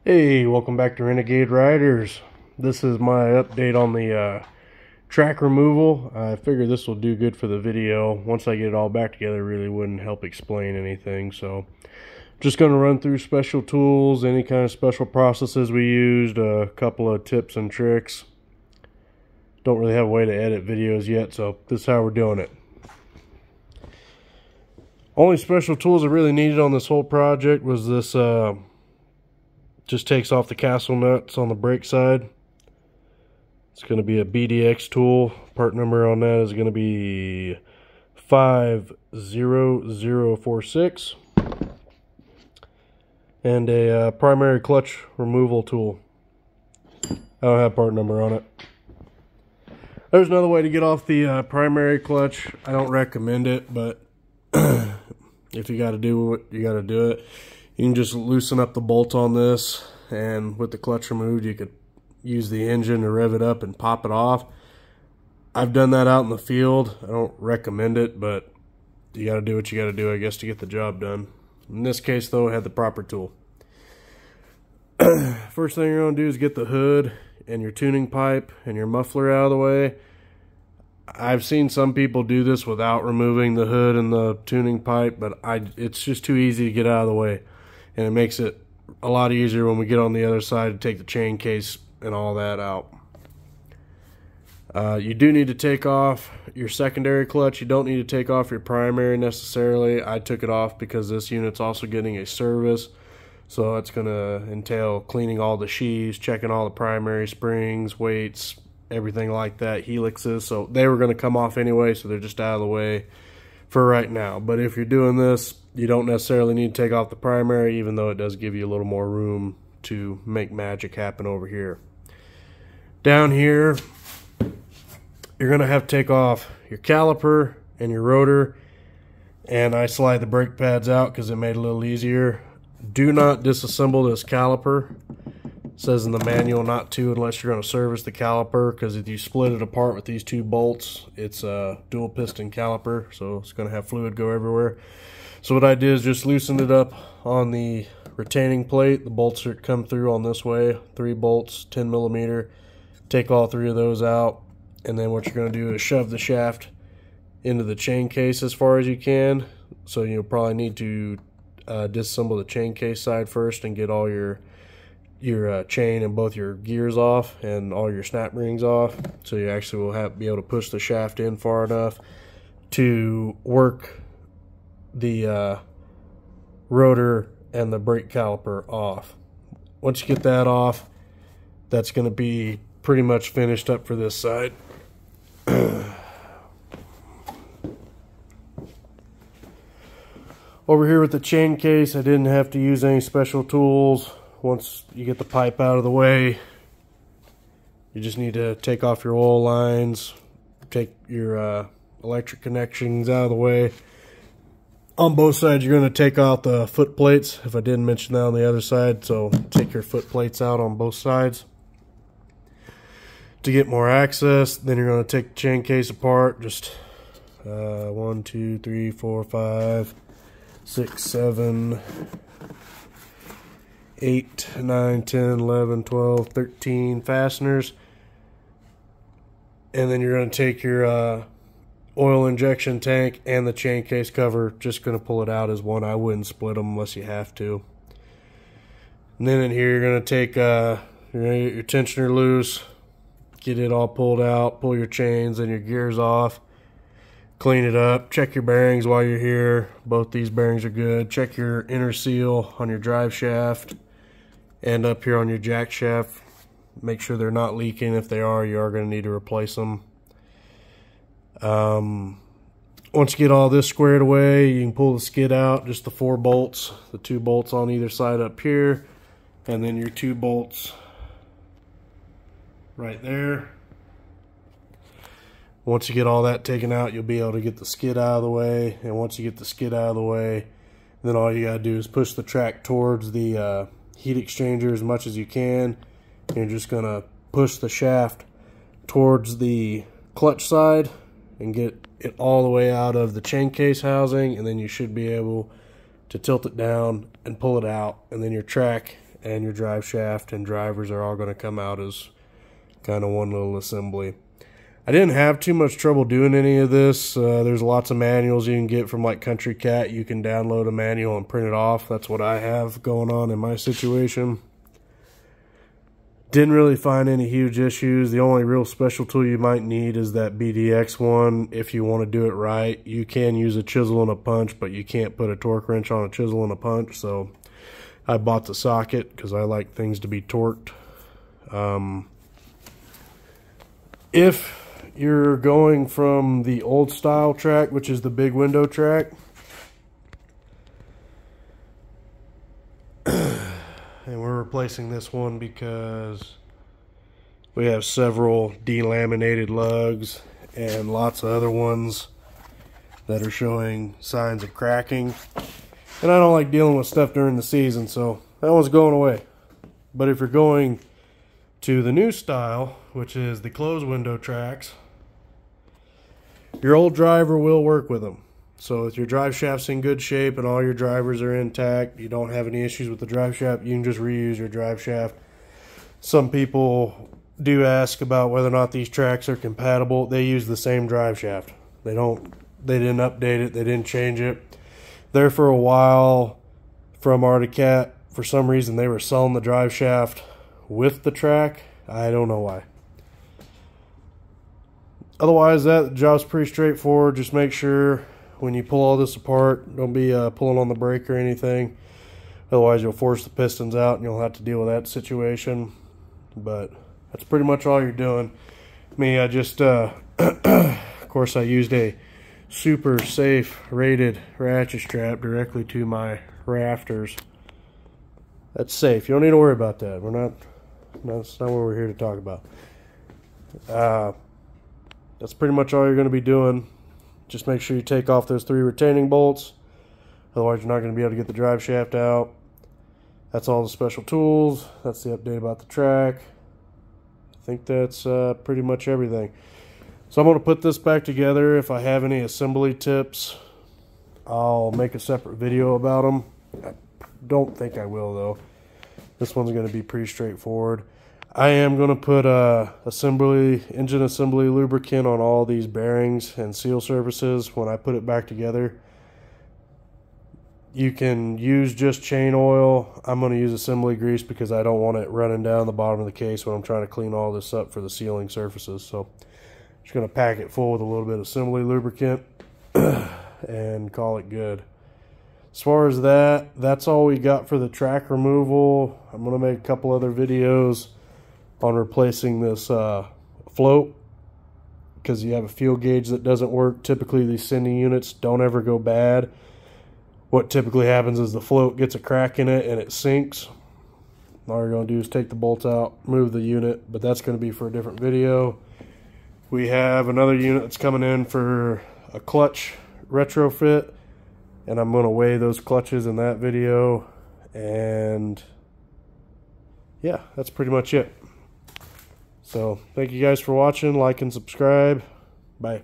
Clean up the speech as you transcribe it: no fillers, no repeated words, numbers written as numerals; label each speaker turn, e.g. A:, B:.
A: Hey, welcome back to Renegade Riders. This is my update on the track removal. I figured this will do good for the video. Once I get it all back together, it really wouldn't help explain anything. So just going to run through special tools, any kind of special processes we used, a couple of tips and tricks. Don't really have a way to edit videos yet, so this is how we're doing it. Only special tools I really needed on this whole project was this just takes off the castle nuts on the brake side. It's going to be a BDX tool. Part number on that is going to be 50046. And a primary clutch removal tool. I don't have part number on it. There's another way to get off the primary clutch. I don't recommend it, but if you got to do it, you got to do it. You can just loosen up the bolt on this, and with the clutch removed, you could use the engine to rev it up and pop it off. I've done that out in the field. I don't recommend it, but you got to do what you got to do, I guess, to get the job done. In this case, though, I had the proper tool. First thing you're going to do is get the hood and your tuning pipe and your muffler out of the way. I've seen some people do this without removing the hood and the tuning pipe, but it's just too easy to get out of the way. And it makes it a lot easier when we get on the other side to take the chain case and all that out. You do need to take off your secondary clutch. You don't need to take off your primary necessarily. I took it off because this unit's also getting a service. So it's going to entail cleaning all the sheaves, checking all the primary springs, weights, everything like that, helixes. So they were going to come off anyway, so they're just out of the way for right now. But if you're doing this, you don't necessarily need to take off the primary, even though it does give you a little more room to make magic happen over here. Down here, you're going to have to take off your caliper and your rotor, and I slide the brake pads out because it made it a little easier. Do not disassemble this caliper. It says in the manual not to unless you're going to service the caliper, because if you split it apart with these two bolts, it's a dual piston caliper, so it's going to have fluid go everywhere. So what I did is just loosened it up on the retaining plate. The bolts are come through on this way, 3 bolts, 10 millimeter. Take all 3 of those out, and then what you're going to do is shove the shaft into the chain case as far as you can. So you'll probably need to disassemble the chain case side first and get all your chain and both your gears off and all your snap rings off, so you actually will be able to push the shaft in far enough to work the rotor and the brake caliper off. Once you get that off, that's going to be pretty much finished up for this side. Over here with the chain case, I didn't have to use any special tools. Once you get the pipe out of the way, you just need to take off your oil lines, take your electric connections out of the way. On both sides, you're going to take out the foot plates, if I didn't mention that on the other side. So take your foot plates out on both sides to get more access. Then you're going to take the chain case apart. Just 1, 2, 3, 4, 5, 6, 7, 8, 9, 10, 11, 12, 13 fasteners. And then you're going to take your oil injection tank and the chain case cover. Just going to pull it out as one. I wouldn't split them unless you have to. And then in here, you're going to take you're going to get your tensioner loose, get it all pulled out, pull your chains and your gears off, clean it up, check your bearings while you're here. Both these bearings are good. Check your inner seal on your drive shaft and up here on your jack shaft. Make sure they're not leaking. If they are, you are going to need to replace them. Once you get all this squared away, you can pull the skid out, just the 4 bolts, the 2 bolts on either side up here, and then your 2 bolts right there. Once you get all that taken out, you'll be able to get the skid out of the way. And once you get the skid out of the way, then all you gotta do is push the track towards the heat exchanger as much as you can. You're just gonna push the shaft towards the clutch side and get it all the way out of the chain case housing, and then you should be able to tilt it down and pull it out, and then your track and your drive shaft and drivers are all going to come out as kind of one little assembly. I didn't have too much trouble doing any of this. There's lots of manuals you can get from like Country Cat. You can download a manual and print it off. That's what I have going on in my situation. Didn't really find any huge issues. The only real special tool you might need is that BDX one. If you want to do it right, you can use a chisel and a punch, but you can't put a torque wrench on a chisel and a punch. So I bought the socket because I like things to be torqued. If you're going from the old style track, which is the big window track, and we're replacing this one because we have several delaminated lugs and lots of other ones that are showing signs of cracking, and I don't like dealing with stuff during the season, so that one's going away. But if you're going to the new style, which is the closed window tracks, your old driver will work with them. So if your drive shaft's in good shape and all your drivers are intact, you don't have any issues with the drive shaft, you can just reuse your drive shaft. Some people do ask about whether or not these tracks are compatible. They use the same drive shaft. They didn't update it, they didn't change it. There for a while from Arctic, for some reason they were selling the drive shaft with the track. I don't know why. Otherwise, that job's pretty straightforward. Just make sure when you pull all this apart, don't be pulling on the brake or anything. Otherwise, you'll force the pistons out and you'll have to deal with that situation. But that's pretty much all you're doing. Me, I just, of course, I used a super safe rated ratchet strap directly to my rafters. That's safe. You don't need to worry about that. That's not what we're here to talk about. That's pretty much all you're going to be doing. Just make sure you take off those 3 retaining bolts. Otherwise, you're not going to be able to get the drive shaft out. That's all the special tools. That's the update about the track. I think that's pretty much everything. So I'm going to put this back together. If I have any assembly tips, I'll make a separate video about them. I don't think I will, though. This one's going to be pretty straightforward. I am going to put engine assembly lubricant on all these bearings and seal surfaces when I put it back together. You can use just chain oil. I'm going to use assembly grease because I don't want it running down the bottom of the case when I'm trying to clean all this up for the sealing surfaces. So I'm just going to pack it full with a little bit of assembly lubricant and call it good. As far as that's all we got for the track removal. I'm going to make a couple other videos on replacing this float because you have a fuel gauge that doesn't work. Typically these sending units don't ever go bad. What typically happens is the float gets a crack in it and it sinks. All you're going to do is take the bolts out, move the unit, but that's going to be for a different video. We have another unit that's coming in for a clutch retrofit, and I'm going to weigh those clutches in that video. And yeah, that's pretty much it. So thank you guys for watching. Like and subscribe. Bye.